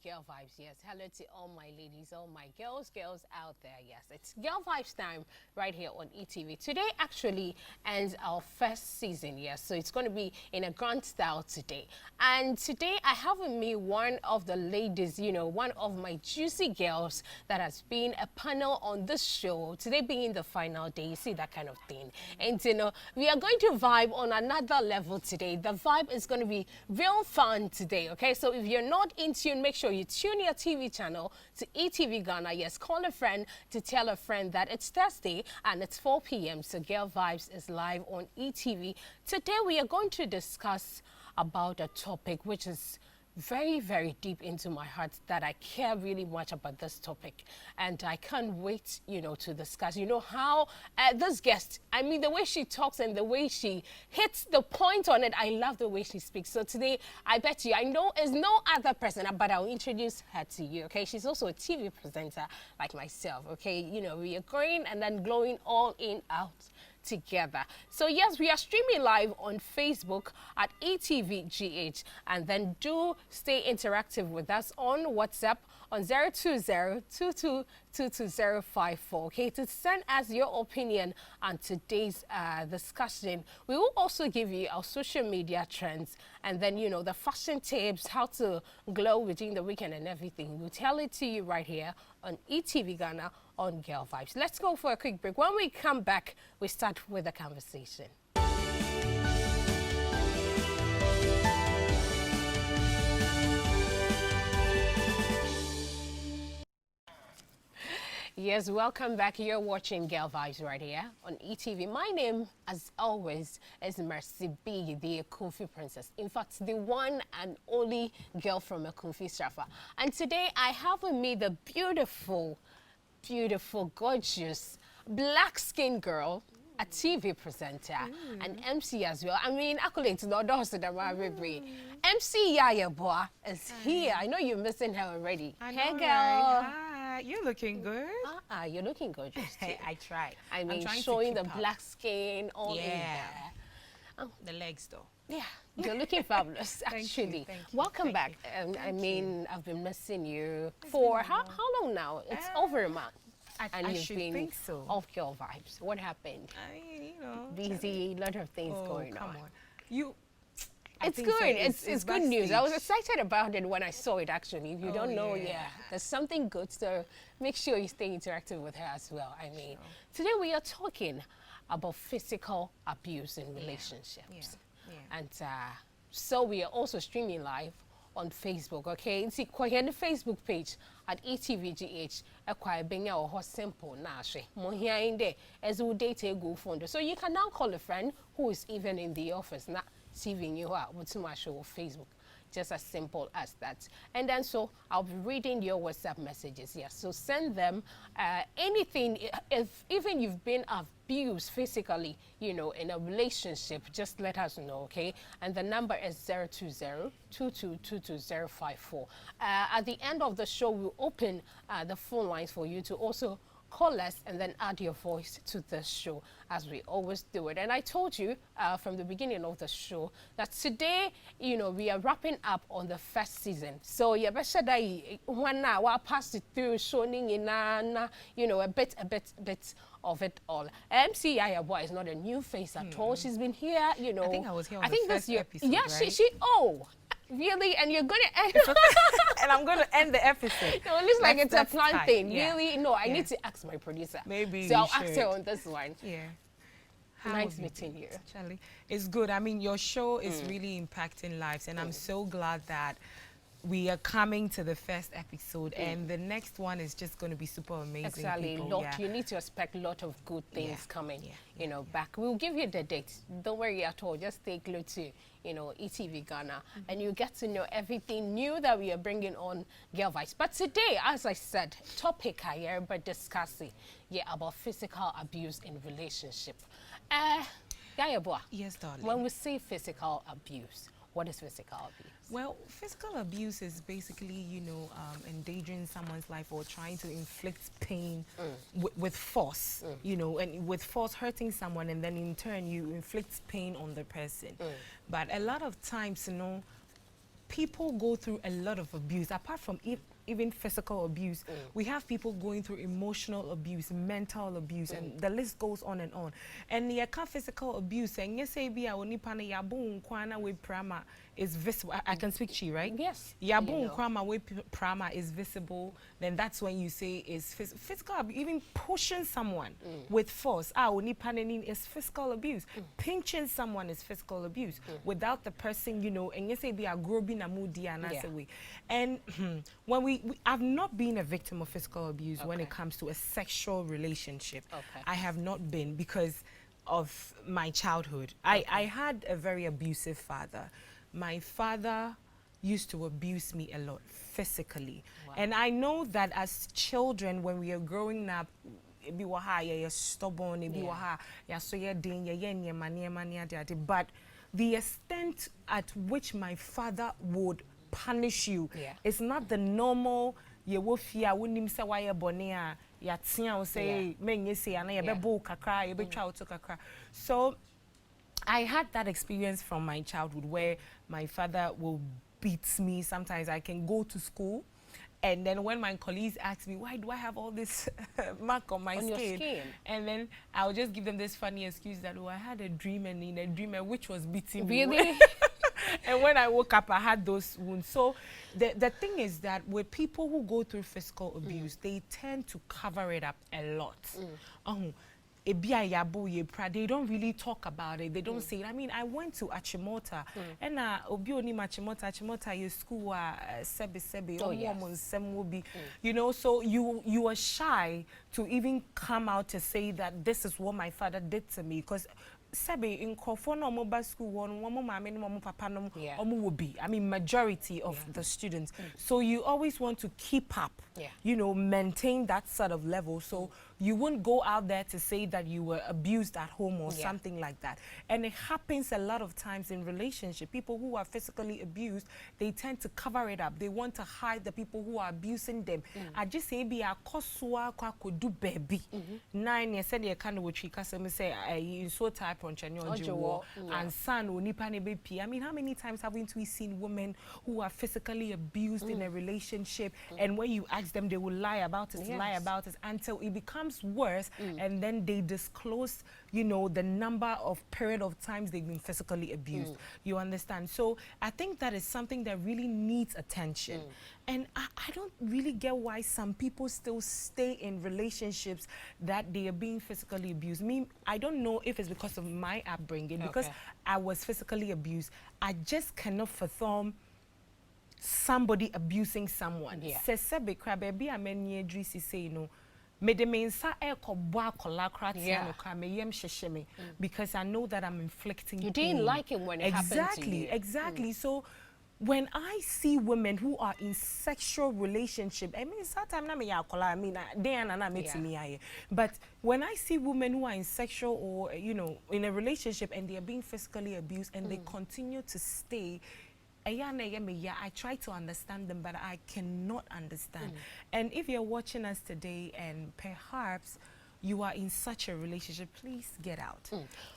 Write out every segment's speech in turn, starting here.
Girl vibes, yes. Hello to all my ladies, all my girls out there. Yes, it's girl vibes time right here on ETV. Today actually ends our first season, yes. So it's going to be in a grand style today. And today I have with me one of the ladies, one of my juicy girls that has been a panel on this show. Today being the final day, you see that kind of thing. And we are going to vibe on another level today. The vibe is going to be real fun today, okay? So if you're not in tune, make sure you tune your TV channel to ETV Ghana. Yes, call a friend to tell a friend that it's Thursday and it's 4 p.m. So Girl Vibes is live on ETV. Today we are going to discuss about a topic which is very, very deep into my heart, that I care really much about this topic. And I can't wait, to discuss, how this guest, I mean, the way she talks and the way she hits the point on it, I love the way she speaks. So today, I bet you, I know is no other person, but I'll introduce her to you, okay? She's also a TV presenter like myself, okay? We are going and then glowing all in out together. So yes, we are streaming live on Facebook at ETVGH, and then do stay interactive with us on WhatsApp on 020-2222-054, okay, to send us your opinion on today's discussion. We will also give you our social media trends, and then the fashion tips, how to glow within the weekend and everything. We'll tell it to you right here on ETV Ghana on Girl Vibes. Let's go for a quick break. When we come back, we start with a conversation. Yes, welcome back. You're watching Girl Vibes right here on ETV. My name, as always, is Mercy B, the Kofi Princess. In fact, the one and only girl from a Kofi Strafa. And today, I have with me the beautiful, gorgeous, black-skinned girl, a TV presenter, an MC as well. I mean, accolades, no, MC Yaa Yeboah is here. I know you're missing her already. Hey, girl. Right? Hi, you're looking good. You're looking gorgeous too. I try. I mean, showing the black skin all in there. The legs, though. Yeah, you're looking fabulous, actually. Thank you. Welcome back. I mean, I've been missing you for how long now? It's over a month. And you've been think so. off Girl Vibes. What happened? I mean, Busy, lot of things going come on. It's good. It's good news. I was excited about it when I saw it, actually. If you don't know, there's something good. So make sure you stay interactive with her as well. I mean, today we are talking about physical abuse in relationships. And so we are also streaming live on Facebook, okay? See, quite the Facebook page at ETVGH, acquire being our simple nashe. Mohia in there as we date go phone. So you can now call a friend who is even in the office, not receiving you out with my show on Facebook. Just as simple as that. And then so I'll be reading your WhatsApp messages here. So send them anything, if even you've been abused physically, in a relationship, just let us know, okay? And the number is 020-2222-054. At the end of the show, we'll open the phone lines for you to also call us and then add your voice to the show, as we always do it. And I told you from the beginning of the show that today, we are wrapping up on the first season. So yeah, but should I one now I pass it through showing in a bit of it all. MC Yaa Yeboah is not a new face at all. She's been here, I think I was here on the first episode, yeah, right? Really? And you're going to end and I'm going to end the episode. It looks like it's a plan thing. Yeah. Really? No, I need to ask my producer. Maybe so I'll ask her on this one. Yeah. Nice meeting you. Charlie, it's good. I mean, your show is really impacting lives, and I'm so glad that we are coming to the first episode, and the next one is just going to be super amazing. Exactly. You need to expect a lot of good things coming, back. We'll give you the date. Don't worry at all. Just stay glued to, ETV Ghana, and you get to know everything new that we are bringing on Girl Vibes. But today, as I said, topic here, but discussing, about physical abuse in relationship. Yaa Yeboah. Yes, darling. When we say physical abuse, what is physical abuse? Well, physical abuse is basically, endangering someone's life or trying to inflict pain with force, and with force hurting someone, and then in turn you inflict pain on the person. But a lot of times, people go through a lot of abuse. Apart from even physical abuse, we have people going through emotional abuse, mental abuse, and the list goes on and on. And the physical abuse, and yes, is visible. I can speak to you, right? Yes. Prama is visible. Then that's when you say is physical abuse. Even pushing someone with force, is physical abuse. Pinching someone is physical abuse without the person, you know. And you say be a grobing a moody and way. And when I've not been a victim of physical abuse when it comes to a sexual relationship. I have not been because of my childhood. I had a very abusive father. My father used to abuse me a lot physically. And I know that as children, when we are growing up, you're stubborn, but the extent at which my father would punish you is not the normal so I had that experience from my childhood where my father will beat me. Sometimes I can go to school, and then when my colleagues ask me, why do I have all this mark on my skin? And then I'll just give them this funny excuse that, I had a dream, and in a dream, which was beating me. Really? And when I woke up, I had those wounds. So the thing is that with people who go through physical abuse, they tend to cover it up a lot. They don't really talk about it. They don't say it. I mean, I went to Achimota, and Obioni Achimota is school sebe, you know, so you are shy to even come out to say that this is what my father did to me, because Sebe in Kofono mobile school one papa no will be. I mean, majority of the students. So you always want to keep up, you know, maintain that sort of level. So you won't go out there to say that you were abused at home or something like that. And it happens a lot of times in relationship. People who are physically abused, they tend to cover it up. They want to hide the people who are abusing them. I just say be a kosua kwa do baby. 9 years said you can't watch say I so type on Chanyo and son or nipa baby. I mean, how many times haven't we seen women who are physically abused in a relationship, and when you ask them, they will lie about it, until it becomes worse, and then they disclose, you know, the number of period of times they've been physically abused. You understand? So I think that is something that really needs attention. And I don't really get why some people still stay in relationships that they are being physically abused. Me, I don't know if it's because of my upbringing, because I was physically abused. I just cannot fathom somebody abusing someone. Because I know that I'm inflicting You didn't like it when it happened to you. Exactly. So when I see women who are in sexual relationship, I mean, but when I see women who are in sexual or, you know, in a relationship and they are being physically abused and they continue to stay, I try to understand them, but I cannot understand. And if you're watching us today and perhaps you are in such a relationship, please get out.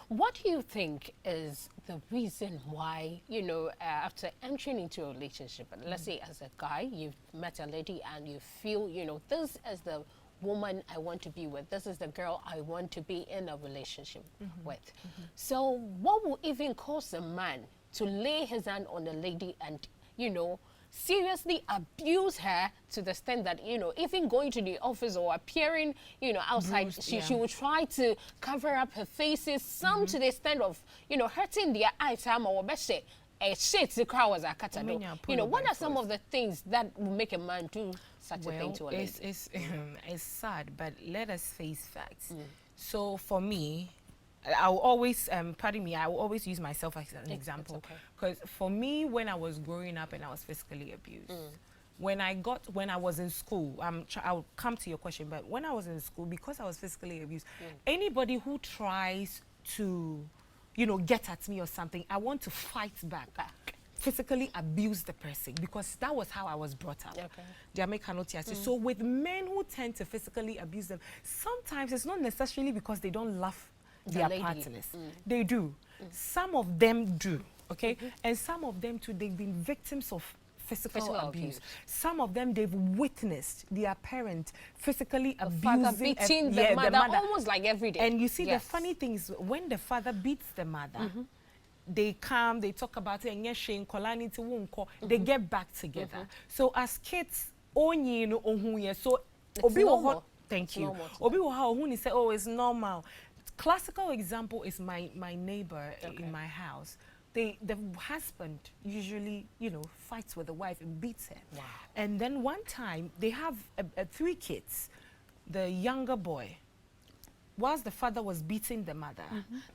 What do you think is the reason why, you know, after entering into a relationship, let's say as a guy, you've met a lady and you feel, you know, this is the woman I want to be with, this is the girl I want to be in a relationship with. So what will even cause a man to lay his hand on a lady and, you know, seriously abuse her to the extent that, you know, even going to the office or appearing, you know, outside, she would try to cover up her faces, some to the extent of, you know, hurting their eyes, or best shit, the crowd was a catado. You know, what are some of the things that will make a man do such a thing to a lady? It's sad, but let us face facts. So for me, I will always, pardon me, I will always use myself as an example. Because for me, when I was growing up and I was physically abused, when I was in school, I'll come to your question, but when I was in school, because I was physically abused, anybody who tries to, you know, get at me or something, I want to fight back. Physically abuse the person, because that was how I was brought up. So with men who tend to physically abuse them, sometimes it's not necessarily because they don't love their partners. They do. Some of them do, okay? And some of them too, they've been victims of physical abuse. Some of them, they've witnessed their parent physically abusing, father beating the mother almost like every day. And you see, the funny thing is, when the father beats the mother, they come, they talk about it, and they get back together. So as kids, so it's normal. Thank you. Obi say, oh, it's normal. Classical example is my neighbor in my house. The husband usually, fights with the wife and beats her. Wow. And then one time, they have 3 kids. The younger boy, whilst the father was beating the mother,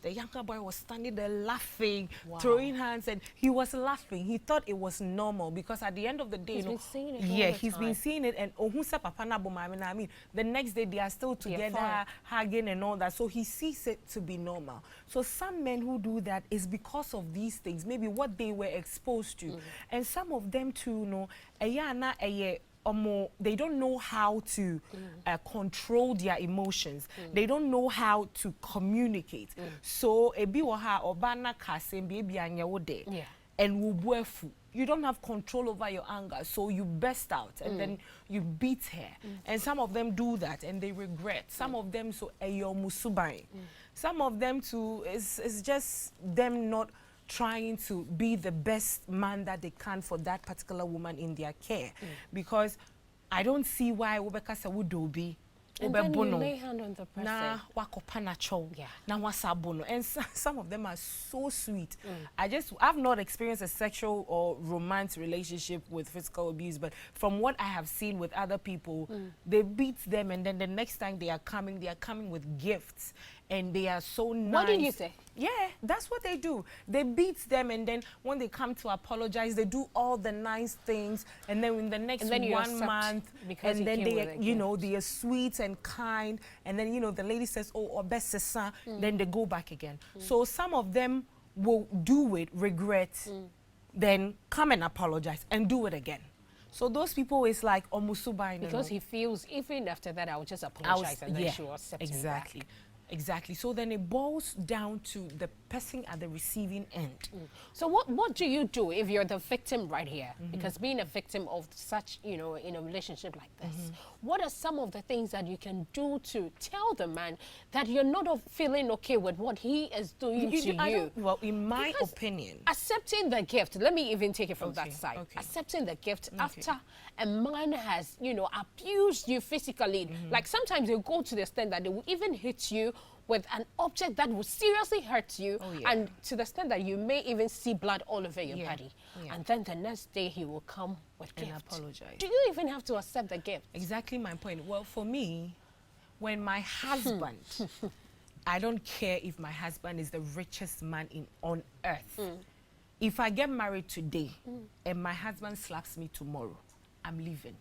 the younger boy was standing there laughing, throwing hands, and he was laughing. He thought it was normal because at the end of the day, he's been seeing it. Yeah, he's been seeing it, and I mean, the next day they are still together, hugging and all that. So he sees it to be normal. So some men who do that is because of these things, maybe what they were exposed to, and some of them too, they don't know how to control their emotions. They don't know how to communicate. So, and you don't have control over your anger, so you burst out and then you beat her. And some of them do that and they regret. Some of them, some of them too, is just them not trying to be the best man that they can for that particular woman in their care. Because I don't see why Obeka would do. And then you lay hand on the person. Na wakopanacho. Yeah. Na wasabono. And some of them are so sweet. I've not experienced a sexual or romance relationship with physical abuse, but from what I have seen with other people, they beat them, and then the next time they are coming with gifts. And they are so nice. What did you say? Yeah, that's what they do. They beat them, and then when they come to apologize, they do all the nice things. And then in the next 1 month, and then they are sweet and kind. And then, the lady says, oh, obesesa, then they go back again. So some of them will do it, regret, then come and apologize and do it again. So those people is like omusubai. Because he feels, even after that, I will just apologize and then she will accept him back. Exactly. So then it boils down to the person at the receiving end. So what do you do if you're the victim right here? Because being a victim of such, in a relationship like this, what are some of the things that you can do to tell the man that you're not feeling okay with what he is doing to you? Well, in my opinion, accepting the gift, let me even take it from that side. Accepting the gift after a man has, abused you physically. Like sometimes they go to the extent that they will even hit you with an object that will seriously hurt you, and to the extent that you may even see blood all over your body. And then the next day he will come with gift. And apologize. Do you even have to accept the gift? Exactly my point. Well, for me, when my husband, I don't care if my husband is the richest man on earth. If I get married today and my husband slaps me tomorrow, I'm leaving.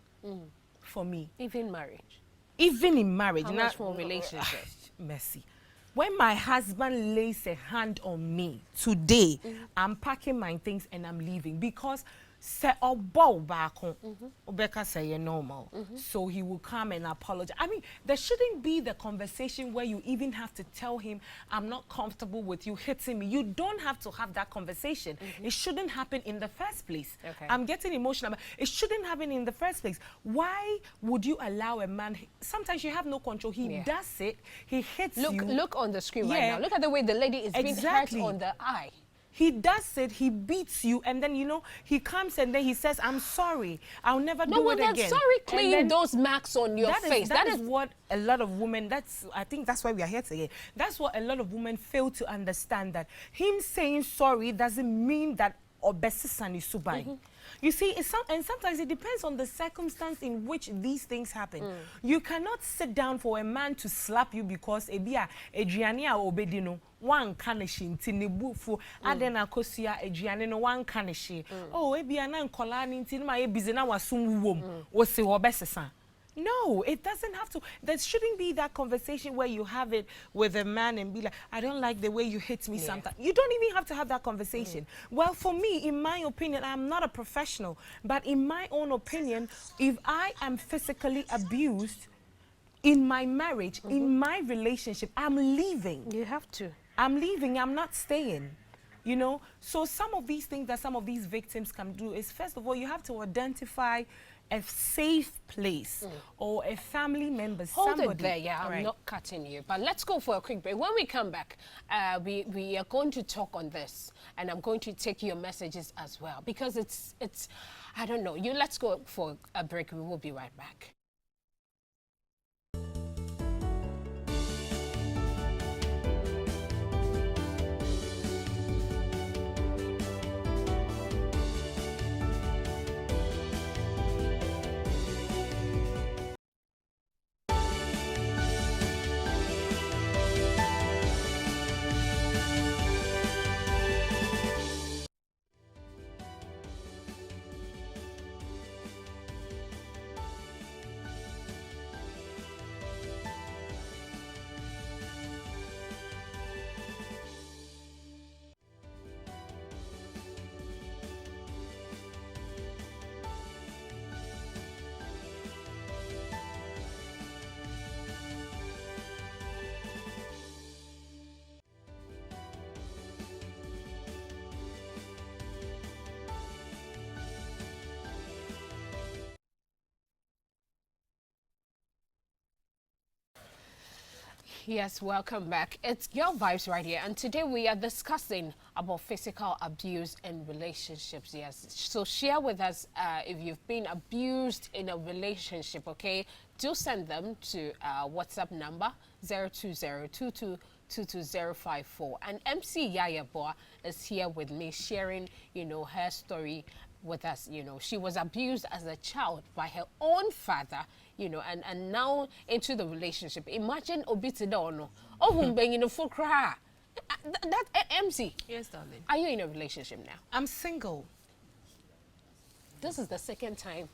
For me. Even marriage? Even in marriage. How much more relationship? Mercy. When my husband lays a hand on me today, I'm packing my things and I'm leaving, because say Obeka say you're normal. So he will come and apologize. I mean, there shouldn't be the conversation where you even have to tell him, I'm not comfortable with you hitting me. You don't have to have that conversation. It shouldn't happen in the first place. I'm getting emotional, but it shouldn't happen in the first place. Why would you allow a man? Sometimes you have no control. He does it. He hits you. Look on the screen right now. Look at the way the lady is being hurt on the eye. He does it, he beats you, and then, he comes and then he says, I'm sorry, I'll never do it again. No, sorry, clean those marks on your face. That is what a lot of women, I think that's why we are here today. That's what a lot of women fail to understand, that him saying sorry doesn't mean that obesisan is subai. You see, and sometimes it depends on the circumstance in which these things happen. You cannot sit down for a man to slap you because Adriania obedino one kanishin tinibufu adena kosia Adriana no one kanishi. Oh, ebiana nkolani ntinima ebizina wasum wom wose obesesa. No, it doesn't have to. There shouldn't be that conversation where you have it with a man and be like, I don't like the way you hit me sometimes. You don't even have to have that conversation. Well, for me, in my opinion, I'm not a professional, but in my own opinion, if I am physically abused, in my marriage, in my relationship, I'm leaving. You have to. I'm leaving, I'm not staying. You know, so some of these things that some of these victims can do is, first of all, you have to identify a safe place or a family member, Hold somebody. it there, yeah, I'm not cutting you. But let's go for a quick break. When we come back, we are going to talk on this, and I'm going to take your messages as well, because it's I don't know. Let's go for a break. We will be right back. Yes, welcome back. It's Girl Vibes right here, and today we are discussing about physical abuse in relationships. Yes, so share with us if you've been abused in a relationship, okay? Do send them to WhatsApp number 02022222054. And MC Yaa Yeboah is here with me sharing, you know, her story with us. You know, she was abused as a child by her own father, you know, and now into the relationship. Imagine Obitidono. Oh, being in a full cry. That MC. Yes, darling. Are you in a relationship now? I'm single. This is the second time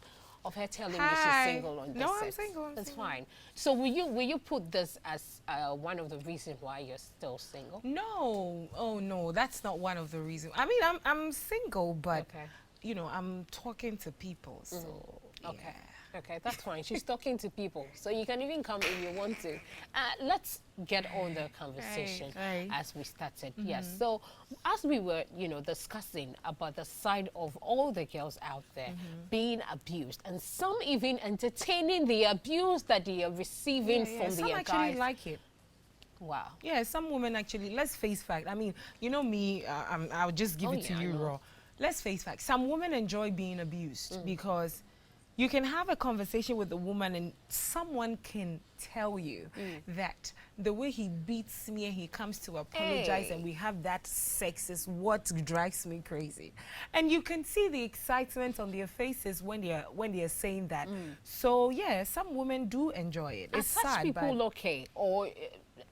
of her telling me Hi. she's single on this No, set. I'm single. That's fine. So will you put this as one of the reasons why you're still single? No, oh no, that's not one of the reasons. I mean, I'm single, but you know, I'm talking to people, so Okay. yeah. Okay, that's fine. She's talking to people, so you can even come if you want to. Let's get on the conversation as we started. Yes. So as we were, you know, discussing about the side of all the girls out there being abused, and some even entertaining the abuse that they are receiving from some their actually guys. like it. Wow. Yeah, some women actually. Let's face fact. I mean, you know me. I'll just give it to you raw. Let's face fact. Some women enjoy being abused because you can have a conversation with a woman and someone can tell you that the way he beats me and he comes to apologize and we have that sex is what drives me crazy. And you can see the excitement on their faces when they're saying that. So yeah, some women do enjoy it. It's Are such sad, people but okay? Or,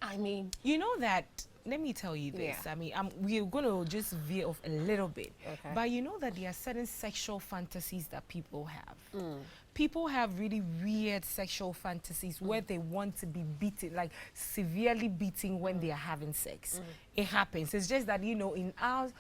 I mean... You know that... Let me tell you this. I mean, we're going to just veer off a little bit. But you know that there are certain sexual fantasies that people have. People have really weird sexual fantasies where they want to be beaten, like severely beaten when they are having sex. It happens. It's just that, you know, in our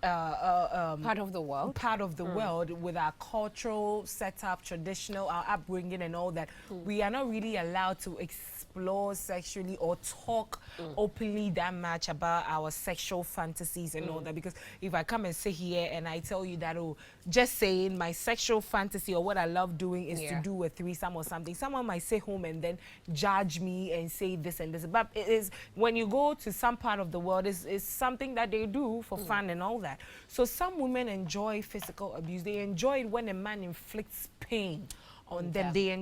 part of the world, with our cultural setup, traditional, our upbringing and all that, we are not really allowed to explore sexually or talk openly that much about our sexual fantasies and all that. Because if I come and sit here and I tell you that, oh, just saying my sexual fantasy or what I love doing is to do a threesome or something, someone might say home and then judge me and say this and this. But it is, when you go to some part of the world, it's something that they do for fun and all that. So some women enjoy physical abuse. They enjoy it when a man inflicts pain on them. They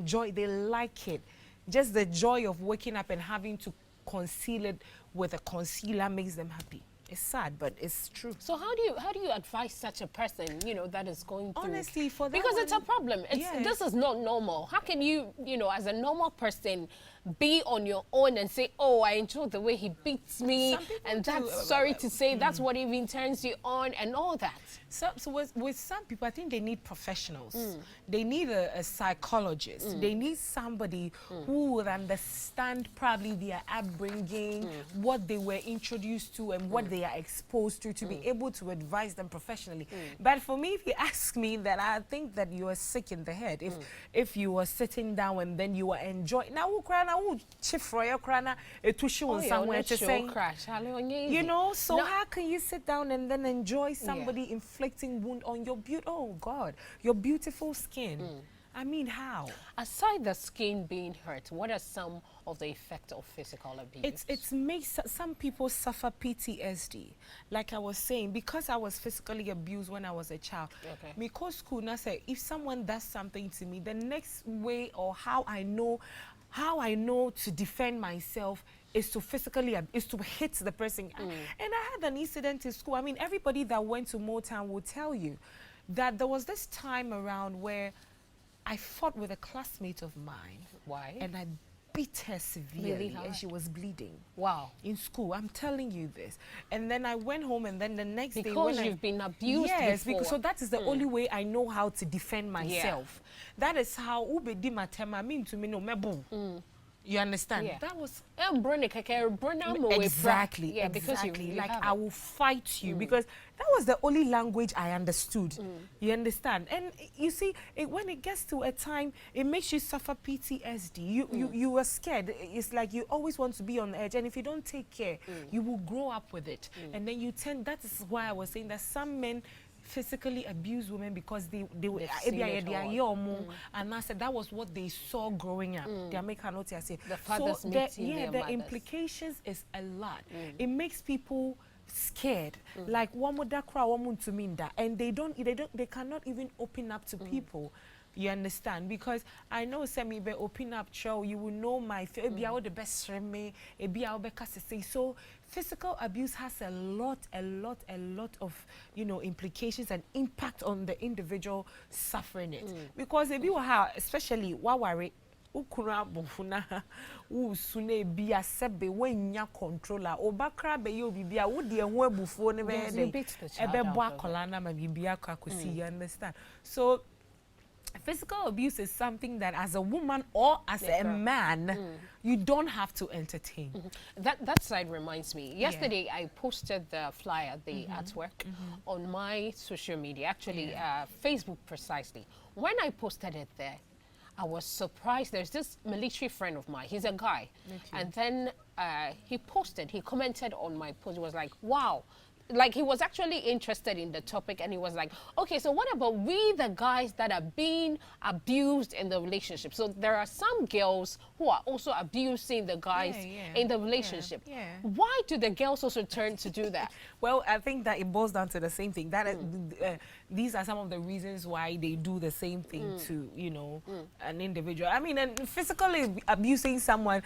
like it. Just the joy of waking up and having to conceal it with a concealer makes them happy. It's sad, but it's true. So how do you advise such a person, you know, that is going through? Honestly, for that because it's a problem. This is not normal. How can you know, as a normal person, be on your own and say, oh, I enjoy the way he beats me, and that's, sorry to say, that's what even turns you on and all that. So with some people, I think they need professionals. They need a psychologist. They need somebody who would understand probably their upbringing, what they were introduced to and what they are exposed to be able to advise them professionally. But for me, if you ask me, that I think that you are sick in the head. If you are sitting down and then you are enjoying, now we'll cry na wo chifroye krana etushi somewhere to say you know, so how can you sit down and then enjoy somebody inflicting wound on your oh God, your beautiful skin? I mean, how? Aside the skin being hurt, what are some of the effects of physical abuse? It makes some people suffer PTSD. Like I was saying, because I was physically abused when I was a child. Okay. Because Kuna said, if someone does something to me, the next way or how I know to defend myself is to is to hit the person. And I had an incident in school. I mean, everybody that went to Motown will tell you that there was this time around where I fought with a classmate of mine. Why? And I beat her severely and she was bleeding. Wow. In school, I'm telling you this. And then I went home and then the next day because you've been abused yes, before. Because so that is the only way I know how to defend myself. That is how ube di matema mean to me no mebu. You understand? Yeah. That was exactly. Yeah, exactly. You like have I will fight you because that was the only language I understood. You understand? And you see, when it gets to a time, it makes you suffer PTSD. You are scared. It's like you always want to be on the edge, and if you don't take care, you will grow up with it, and then you tend. That is why I was saying that some men physically abuse women because they and I said that was what they saw growing up. They make her notice. The fathers so the implications is a lot. It makes people scared. Like and they cannot even open up to people. You understand? Because I know Semi be open up show, you will know my the best me, so physical abuse has a lot of, you know, implications and impact on the individual suffering it. Because if you have, especially wawari ukura bofuna usune bia sebe wenya controller obakra be yo bibia wo de ho abufo ne be ebe bo akola na ma bibia kwakosi. You understand? So physical abuse is something that as a woman or as a man, you don't have to entertain. That side reminds me. Yesterday, I posted the flyer, the artwork, on my social media, actually Facebook precisely. When I posted it there, I was surprised. There's this military friend of mine. He's a guy. And then he commented on my post. He was like, wow. Like, he was actually interested in the topic, and he was like, okay, so what about we, the guys that are being abused in the relationship? So there are some girls who are also abusing the guys in the relationship. Why do the girls also turn to do that? Well, I think that it boils down to the same thing. That these are some of the reasons why they do the same thing to, you know, an individual. I mean, and physically abusing someone,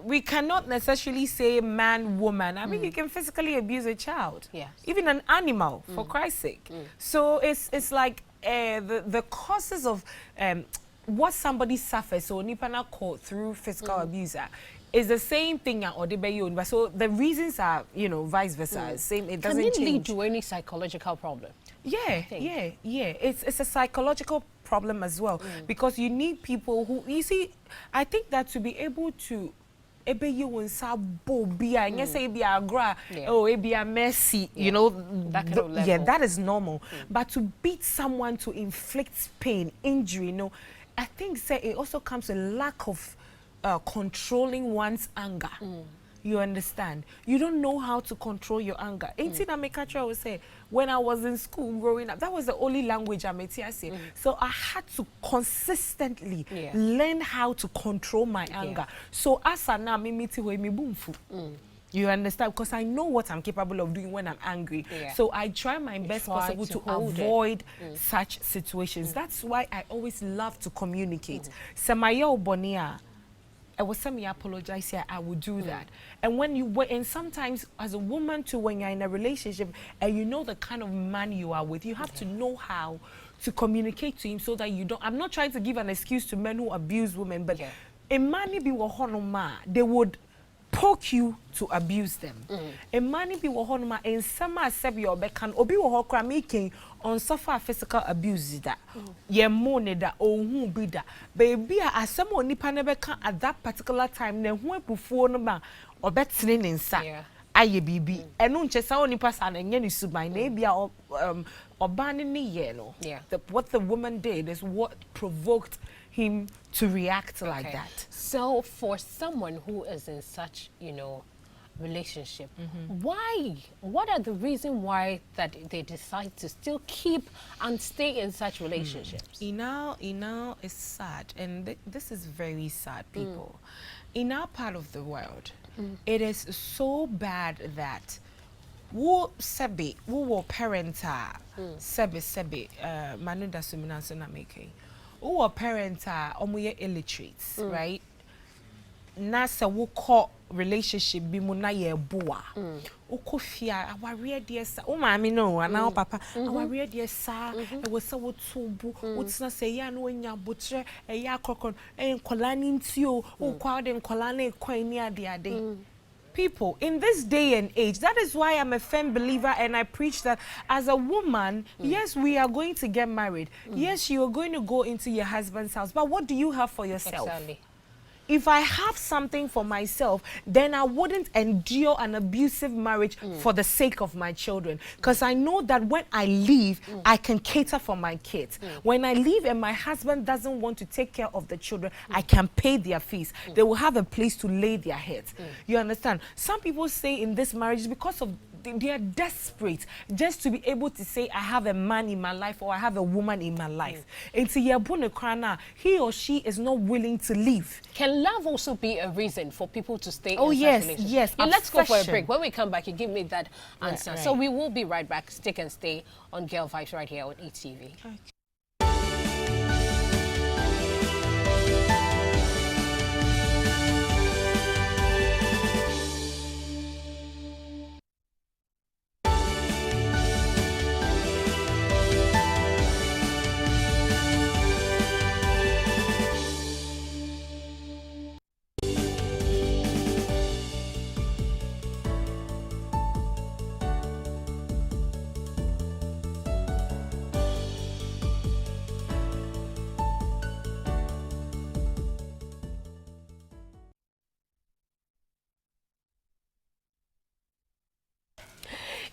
we cannot necessarily say man, woman. I mean, you can physically abuse a child, even an animal, for Christ's sake. So it's like the causes of what somebody suffers, so nipana caught through physical abuse is the same thing. So the reasons are, you know, vice versa. Same. It doesn't change. Can it lead to any psychological problem? Yeah. It's a psychological problem as well because you need people who, you see, I think that to be able to messy, you know, that kind of level. that is normal. But to beat someone, to inflict pain, injury, you know, I think it also comes with lack of controlling one's anger. You understand? You don't know how to control your anger. I would say, when I was in school growing up, that was the only language I made. So I had to consistently learn how to control my anger. So as I now you understand? Because I know what I'm capable of doing when I'm angry. So I try my best possible to avoid such situations. That's why I always love to communicate. Samayo Bonia. I was saying, I apologize here, I would do that. And when and sometimes as a woman too, when you're in a relationship and you know the kind of man you are with, you have to know how to communicate to him so that you don't. I'm not trying to give an excuse to men who abuse women, but a man be wahonoma, they would poke you to abuse them. A man be wahonoma and some accept your bekan obi wahokra making on suffer physical abuse that ye money that who be that baby asem oni pa na beka at that particular time na hu ebufuo no ba obetene ne nsa aye bibi eno nche sa oni pasa na nye ni suban na bia obani ni ye no. What the woman did is what provoked him to react like that. So for someone who is in such, relationship, what are the reasons why that they decide to still keep and stay in such relationships? Now is sad, and this is very sad, people. In our part of the world, it is so bad that wo parenta sebi manu da sumina so na make wo parenta omoye illiterates, right? Na se wo ko relationship bi mu na ye boa wo fia aware de sa wo maami no ana wo papa aware de sa e wo se wo tubu wo tsena se ya no nya botre e ya krokon e nkola ni ntio wo kwa de nkola na ekwan ni ade. People, in this day and age, that is why I'm a firm believer and I preach that as a woman, yes, we are going to get married. Yes, you are going to go into your husband's house. But what do you have for yourself? Exactly. If I have something for myself, then I wouldn't endure an abusive marriage for the sake of my children. Because I know that when I leave, I can cater for my kids. When I leave and my husband doesn't want to take care of the children, I can pay their fees. They will have a place to lay their heads. You understand? Some people say in this marriage, because of they are desperate just to be able to say I have a man in my life or I have a woman in my life. Until he or she is not willing to leave. Can love also be a reason for people to stay in such relationships? Yes. Yeah, let's go for a break. When we come back, you give me that answer. Right. So we will be right back. Stick and stay on Girl Vibes right here on ETV. Okay.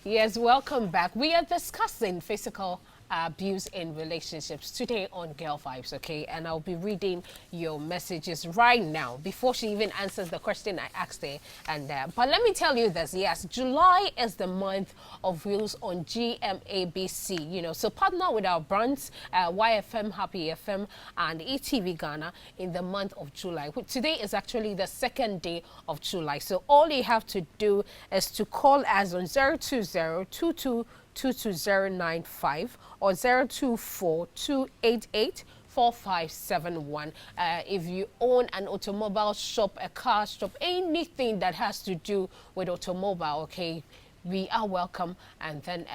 Yes, welcome back. We are discussing physical abuse in relationships today on Girl Vibes, okay? And I'll be reading your messages right now before she even answers the question I asked her. And but let me tell you this, yes, July is the month of Reels on GMABC, so partner with our brands, YFM, Happy FM, and ETV Ghana in the month of July. Today is actually the second day of July. So all you have to do is to call us on 020-22-22095 or 024-288-4571. If you own an automobile shop, a car shop, anything that has to do with automobile, okay, we are welcome, and then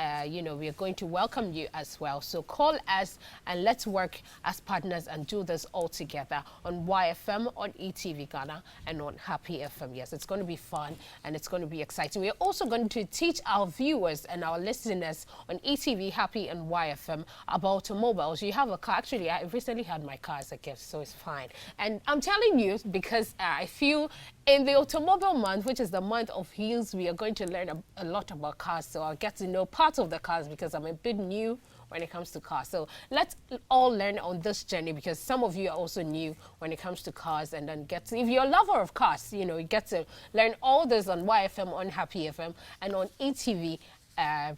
we are going to welcome you as well. So call us and let's work as partners and do this all together on YFM, on ETV Ghana, and on Happy FM. Yes, it's going to be fun and it's going to be exciting. We are also going to teach our viewers and our listeners on ETV, Happy, and YFM about automobiles. You have a car. Actually, I recently had my car as a gift, so it's fine. And I'm telling you because I feel in the automobile month, which is the month of heels, we are going to learn a lot about cars. So I'll get to know parts of the cars because I'm a bit new when it comes to cars. So let's all learn on this journey because some of you are also new when it comes to cars, and then if you're a lover of cars, you get to learn all this on YFM, on Happy FM, and on ETV.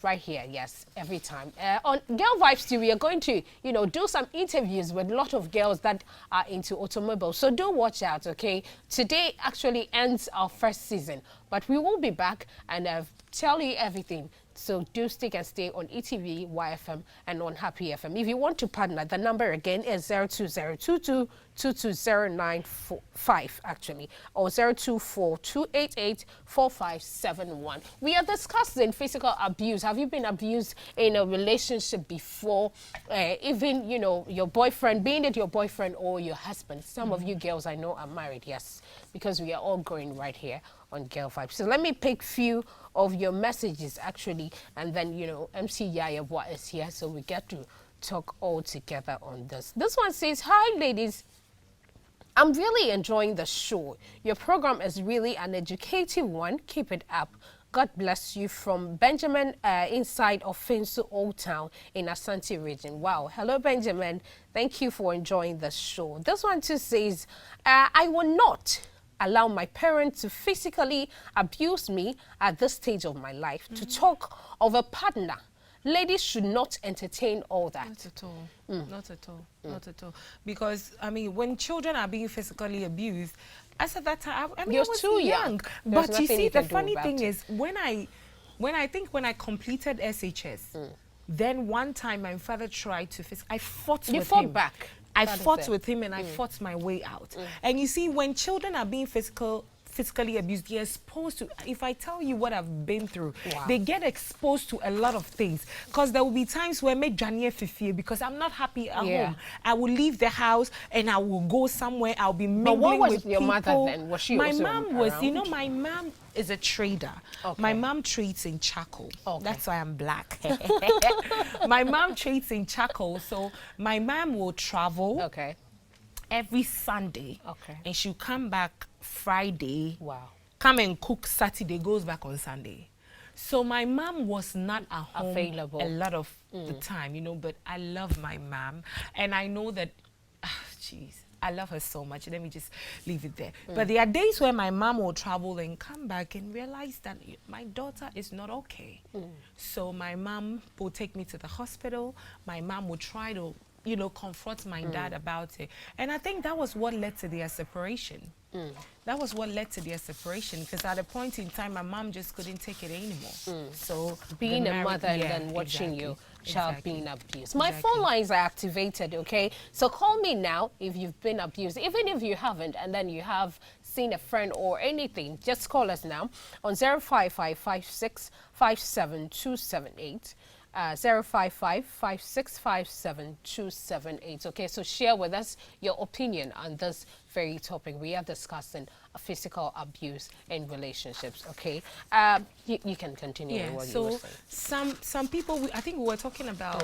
Right here, yes, every time. On Girl Vibes too, we are going to, do some interviews with a lot of girls that are into automobiles. So do watch out, okay? Today actually ends our first season, but we will be back and tell you everything. So do stick and stay on ETV, YFM, and on Happy FM. If you want to partner, the number again is 020-22-22095, actually, or 024-288-4571. We are discussing physical abuse. Have you been abused in a relationship before? Even, your boyfriend, being it your boyfriend or your husband. Some of you girls I know are married, yes, because we are all growing right here on Girl Vibes. So let me pick few of your messages actually, and then MC Yaa Yeboah is here, so we get to talk all together on this. This one says, "Hi ladies, I'm really enjoying the show. Your program is really an educative one. Keep it up. God bless you from Benjamin inside of Finsu Old Town in Asante region. Wow. Hello, Benjamin. Thank you for enjoying the show. This one too says, I will not allow my parents to physically abuse me at this stage of my life. To talk of a partner, ladies should not entertain all that. Not at all. Not at all. Not at all. Because, I mean, when children are being physically abused, as at that time, I mean, I was too young. But you see, the funny thing is, when I completed SHS, then one time my father tried to I fought with him. You fought back? I fought with him and I fought my way out. And you see, when children are being physically abused, they're exposed to, if I tell you what I've been through, they get exposed to a lot of things. Because there will be times where me Janye Fifie, because I'm not happy at home. I will leave the house and I will go somewhere. I'll be mingling with people. But what was your mother then? Was she my also mom was, around? you know, my mom is a trader. My mom trades in charcoal. That's why I'm black. My mom trades in charcoal, so my mom will travel every Sunday. And she'll come back Friday. Come and cook Saturday, goes back on Sunday. So my mom was not at home available a lot of the time, you know, but I love my mom. And I know that, I love her so much. Let me just leave it there. But there are days where my mom will travel and come back and realize that my daughter is not okay. So my mom will take me to the hospital. My mom will try to, you know, confront my dad about it. And I think that was what led to their separation. That was what led to their separation, because at a point in time, my mom just couldn't take it anymore. So being a mother and then watching your child being abused. My phone lines are activated, okay? So call me now if you've been abused, even if you haven't, and then you have seen a friend or anything. Just call us now on 055-5657-278. 055-5657-278. Okay, so share with us your opinion on this very topic. We are discussing physical abuse in relationships. Okay, you can continue with what you were saying. Some people, I think we were talking about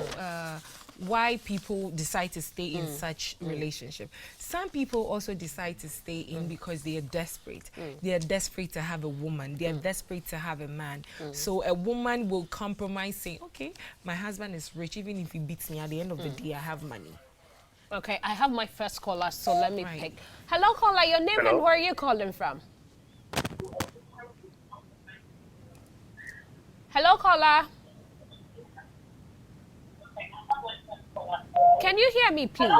why people decide to stay in such relationship. Some people also decide to stay in because they are desperate. They are desperate to have a woman. They are desperate to have a man. So a woman will compromise, saying, okay, my husband is rich, even if he beats me, at the end of the day, I have money. Okay, I have my first caller, so let me pick. Hello, caller, your name and where are you calling from? Hello, caller. Can you hear me, please?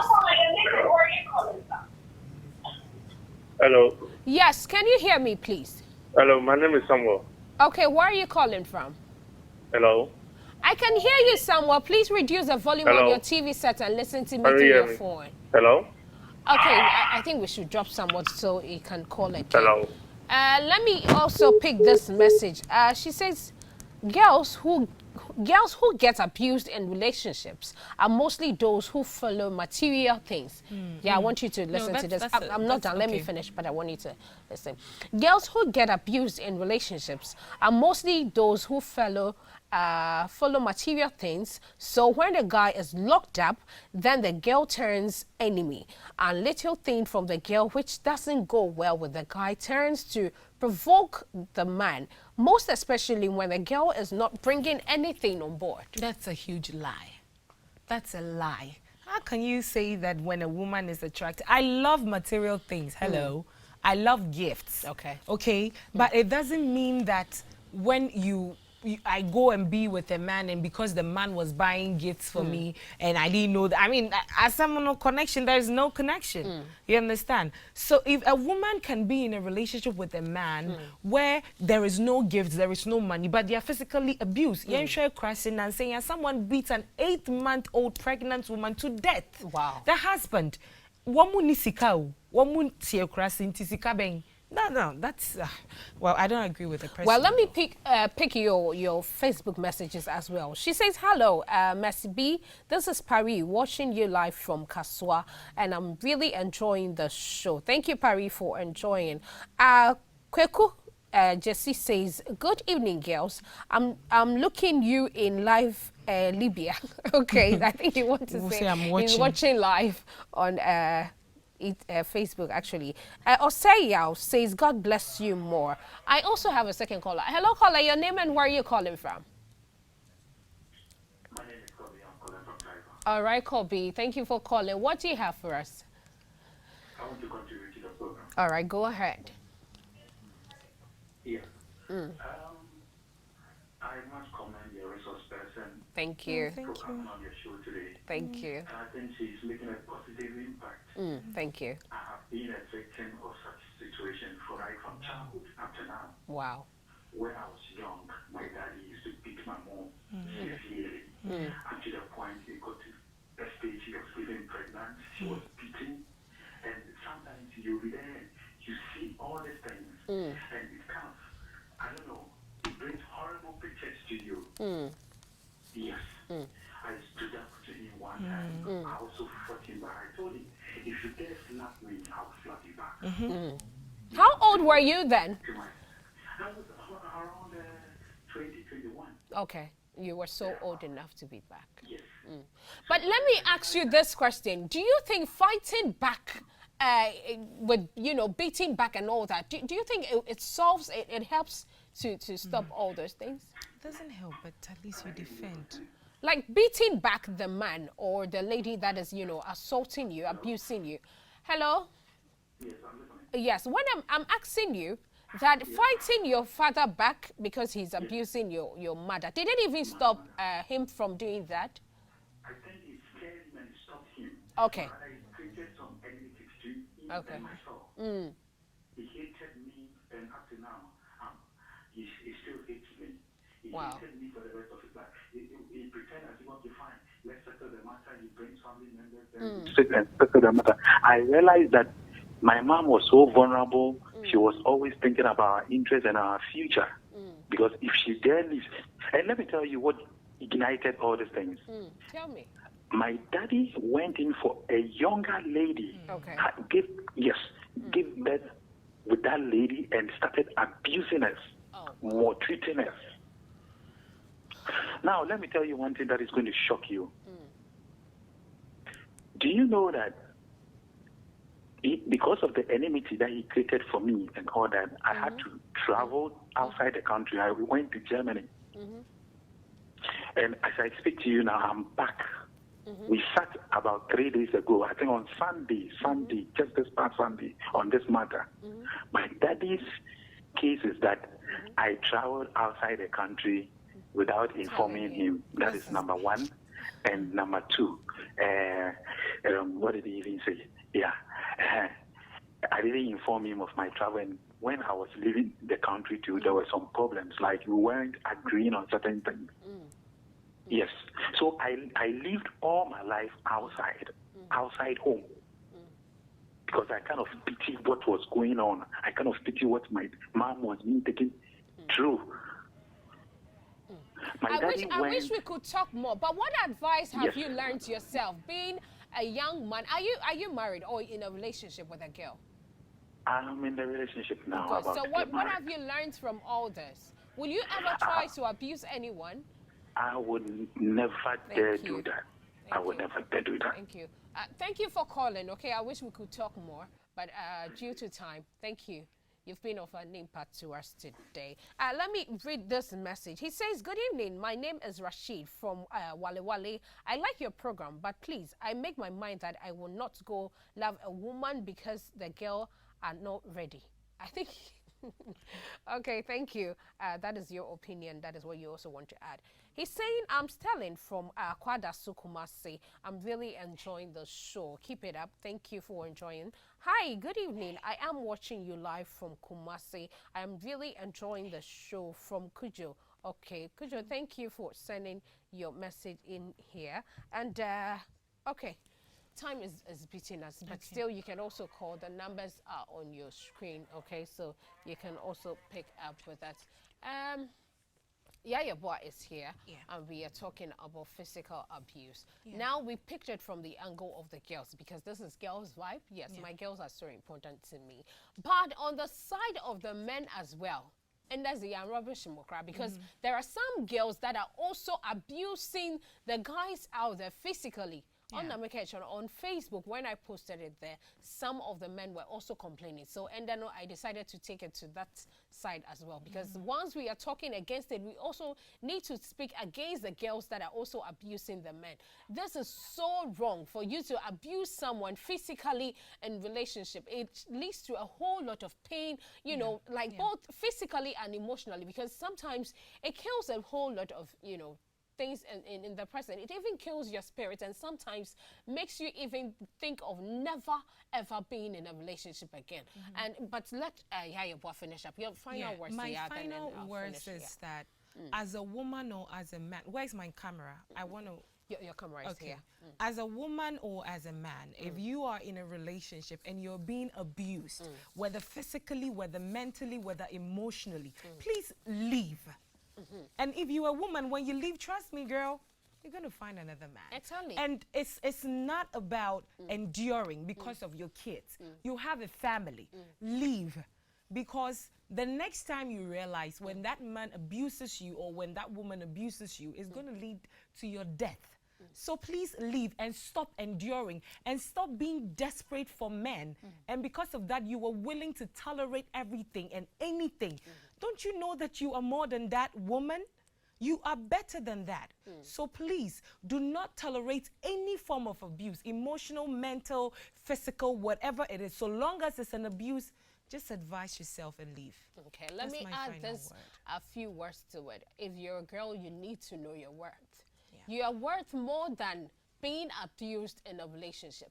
Hello. Yes, can you hear me, please? Hello, my name is Samuel. Okay, where are you calling from? Hello. I can hear you, Samuel. Please reduce the volume on your TV set and listen to me through your phone. Hello. Okay, I think we should drop Samuel so he can call again. Hello. Let me also pick this message. She says, girls who get abused in relationships are mostly those who follow material things. I want you to listen to this. I'm not done. Let me finish, but I want you to listen. Girls who get abused in relationships are mostly those who follow material things. So when the guy is locked up, then the girl turns enemy. A little thing from the girl which doesn't go well with the guy turns to provoke the man, most especially when the girl is not bringing anything on board. That's a huge lie. That's a lie. How can you say that when a woman is attracted? I love material things. Hello. I love gifts. Okay. But it doesn't mean that when I go and be with a man, and because the man was buying gifts for me and I didn't know that. I mean, as someone no connection, there is no connection. You understand? So if a woman can be in a relationship with a man where there is no gifts, there is no money, but they are physically abused, you're crashing and saying someone beats an 8-month-old pregnant woman to death. Wow. The husband, womu nisikau, womu tiokrasin tisika. No, that's well, I don't agree with the person. Well, let me pick your Facebook messages as well. She says, hello, Messi B. This is Paris watching you live from Kaswa, and I'm really enjoying the show. Thank you, Paris, for enjoying. Kweku Jessie says, good evening, girls. I'm looking you in live Libya. Okay, I think you want to say I'm watching. He's watching live on Facebook actually. Oseyao says, God bless you more. I also have a second caller. Hello, caller. Your name and where are you calling from? My name is Kobe. I'm calling from Taiwan. All right, Kobe. Thank you for calling. What do you have for us? I want to contribute to the program. All right, go ahead. Yeah. I must commend your resource person Thank you. for coming on your show today. Thank you. And I think she's making a positive impact. Thank you. I have been a victim of such situation for right from childhood up to now. Wow. When I was young, my daddy used to beat my mom severely. Up to the point he got to a stage she was even pregnant. She was beaten. And sometimes you'll be there, you see all these things. And it kind of, I don't know, it brings horrible pictures to you. Yes. I stood up to him one time. I also fought him, but I told him, if you dare slap me, I'll slap you back. How old were you then? I was around 2021. Okay. You were so old enough to be back. Yes. But let me ask you this question. Do you think fighting back with, beating back and all that, do you think it solves, it helps to stop all those things? It doesn't help, but at least you defend. Like beating back the man or the lady that is, assaulting you, abusing you. Hello? Yes, I'm listening. Yes, when I'm asking you that fighting your father back because he's abusing your mother, did it even stop him from doing that? I think it scared him and it stopped him. Okay. But I created some enmity to him Okay. and myself. He hated me, and up to now, he still hates me. He Wow. hated me for the rest of his life. He pretended as he was fine. Let's settle the matter. He brings family members and settle the matter. I realized that my mom was so vulnerable. She was always thinking about our interests and our future. Because if she dare leave, and let me tell you what ignited all these things. Tell me. My daddy went in for a younger lady. Okay. Gave birth with that lady and started abusing us, maltreating us. Now, let me tell you one thing that is going to shock you. Do you know that because of the enmity that he created for me and all that, I had to travel outside the country. I went to Germany. And as I speak to you now, I'm back. We sat about 3 days ago, I think on Sunday, just this past Sunday, on this matter. My daddy's case is that I traveled outside the country without informing him. That is number one. And number two, what did he even say? I didn't inform him of my travel. And when I was leaving the country too, there were some problems, like we weren't agreeing on certain things. Yes. So I lived all my life outside home. Because I kind of pity what was going on. I kind of pity what my mom was being taken through. I wish we could talk more. But what advice have you learned yourself? Being a young man, are you married or in a relationship with a girl? I'm in the relationship now. So what have you learned from all this? Will you ever try to abuse anyone? I would never dare do that. I would never dare do that. Thank you. Thank you for calling, okay? I wish we could talk more, but due to time, thank you. You've been of an impact to us today. Let me read this message. He says, good evening. My name is Rashid from Wale Wale. I like your program, but please, I make my mind that I will not go love a woman because the girl are not ready. I think... Okay, thank you. That is your opinion. That is what you also want to add. He's saying, I'm Sterling from Kwada Sukumasi. I'm really enjoying the show. Keep it up. Thank you for enjoying. Hi, good evening. I am watching you live from Kumasi. I am really enjoying the show from Kujo. Okay, Kujo, thank you for sending your message in here. And, okay. Time is beating us, but still you can also call. The numbers are on your screen, okay? So you can also pick up with that. Yaa Yeboah is here, and we are talking about physical abuse. Now we picked it from the angle of the girls because this is girls' vibe. Yes, my girls are so important to me. But on the side of the men as well, and that's the rubbish because there are some girls that are also abusing the guys out there physically. on Facebook, when I posted it there, some of the men were also complaining. So, and then I decided to take it to that side as well. Because once we are talking against it, we also need to speak against the girls that are also abusing the men. This is so wrong for you to abuse someone physically in relationship. It leads to a whole lot of pain, you know, like both physically and emotionally, because sometimes it kills a whole lot of, you know, things in the present. It even kills your spirit and sometimes makes you even think of never ever being in a relationship again. But let Yaa Yeboah finish up. Your final words. My final words is that as a woman or as a man, where's my camera? I want to. Your camera is here. As a woman or as a man, if you are in a relationship and you're being abused, whether physically, whether mentally, whether emotionally, please leave. And if you're a woman, when you leave, trust me, girl, you're going to find another man. Exactly. And it's not about enduring because of your kids. You have a family. Leave. Because the next time you realize when that man abuses you or when that woman abuses you, it's going to lead to your death. So please leave and stop enduring and stop being desperate for men. And because of that, you were willing to tolerate everything and anything. Don't you know that you are more than that, woman? You are better than that. So please do not tolerate any form of abuse, emotional, mental, physical, whatever it is. So long as it's an abuse, just advise yourself and leave. Okay, let me add a few words to it. If you're a girl, you need to know your worth. You are worth more than being abused in a relationship.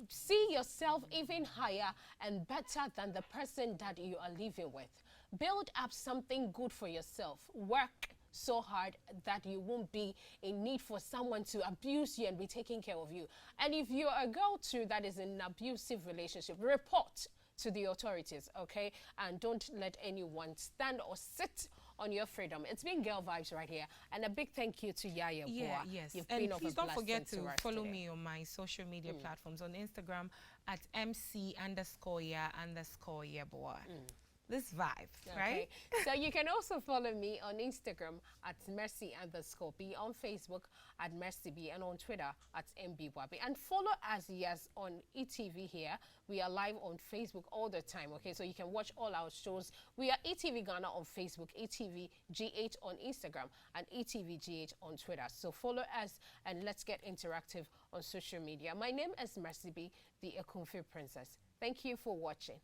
See yourself even higher and better than the person that you are living with. Build up something good for yourself. Work so hard that you won't be in need for someone to abuse you and be taking care of you. And if you're a girl too that is in an abusive relationship, report to the authorities, okay? And don't let anyone stand or sit on your freedom. It's been Girl Vibes right here. And a big thank you to Yaa Yeboah. Yes. You've And been please don't forget to follow today. me on my social media platforms on Instagram at MC_Yaa_Yeboah. This vibe, right? So you can also follow me on Instagram at Mercy_B, on Facebook at MercyB, and on Twitter at MBWabi. And follow us, yes, on ETV here. We are live on Facebook all the time, okay? So you can watch all our shows. We are ETV Ghana on Facebook, ETV GH on Instagram, and ETV GH on Twitter. So follow us and let's get interactive on social media. My name is MercyB, the Akunfi Princess. Thank you for watching.